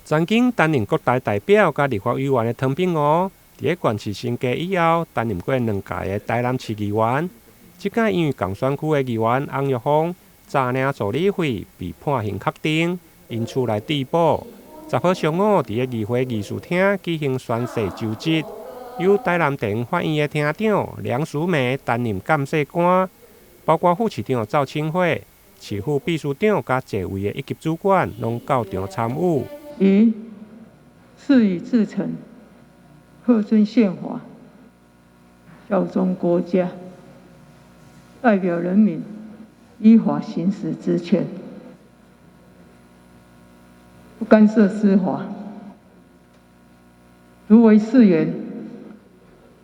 曾经担任国大代表甲立法委员的汤炳湖，伫县市升格以后，担任过2届的台南市议员。即届因为共选区的议员洪玉峰查领助理费被判刑确定，因厝内逮捕。10号上午，伫个议会议事厅举行宣誓就职，由台南地方法院的厅长梁淑梅担任监誓官，包括副市长赵清惠、市府秘书长甲济位的一级主管拢到场参与。以誓以至诚，恪遵宪法，效忠国家，代表人民，依法行使职权，不干涉司法。如为誓言，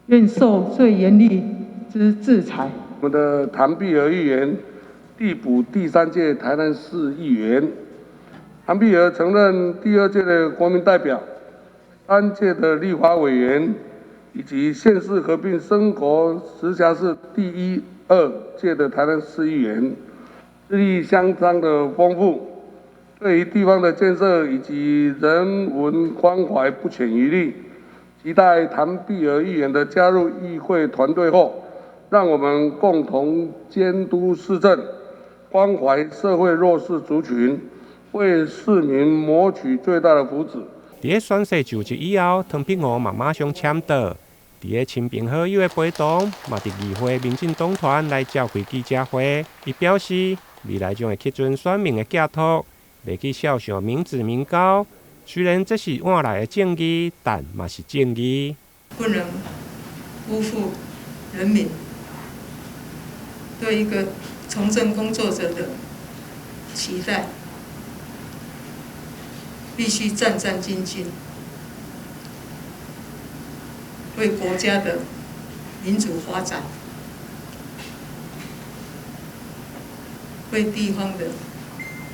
愿受最严厉之制裁。我们的谭碧娥议员递补第3届台南市议员。谭碧娥曾任第2届的国民代表、3届的立法委员，以及县市合并生活直辖市第1、2届的台南市议员，资历相当的丰富，对于地方的建设以及人文关怀不浅于力。期待谭碧娥议员的加入议会团队后，让我们共同监督市政，关怀社会弱势族群，为市民谋取最大的福祉。伫个宣誓就职以后，汤炳湖马上签到。伫个亲朋好友的陪同，嘛伫议会民进党团来召开记者会。伊表示，未来将会摕准选民的寄托，袂去肖像民脂民膏。虽然这是换来的正义，但嘛是正义。不能辜负人民对一个从政工作者的期待，必须战战兢兢，为国家的民主发展，为地方的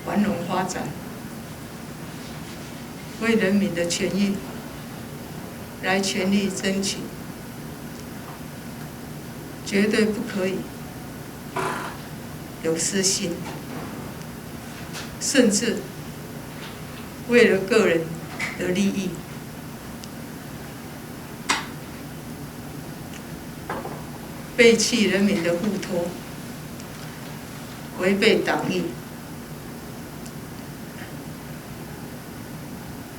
繁荣发展，为人民的权益来全力争取，绝对不可以有私心，甚至为了个人的利益，背弃人民的互托，违背党意。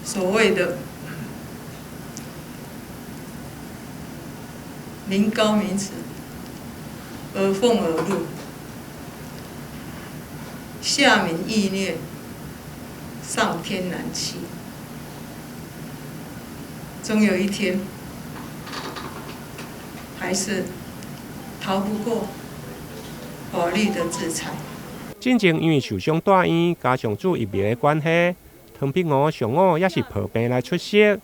所谓的民膏民脂，耳奉耳入，下民易虐，上天难欺。终有一天，还是逃不过法律的制裁。进前因为受伤住院，加上住疫苗的关系，汤炳湖上午也是抱病来出席。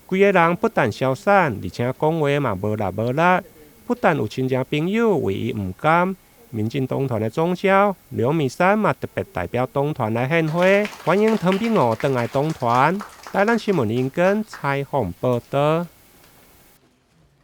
规个人不但消散，而且讲话嘛无力无力。不但有亲戚朋友为伊唔甘，民进党团的总召刘美山嘛特别代表党团来献花，欢迎汤炳湖回来党团。台南新闻林根采访报道。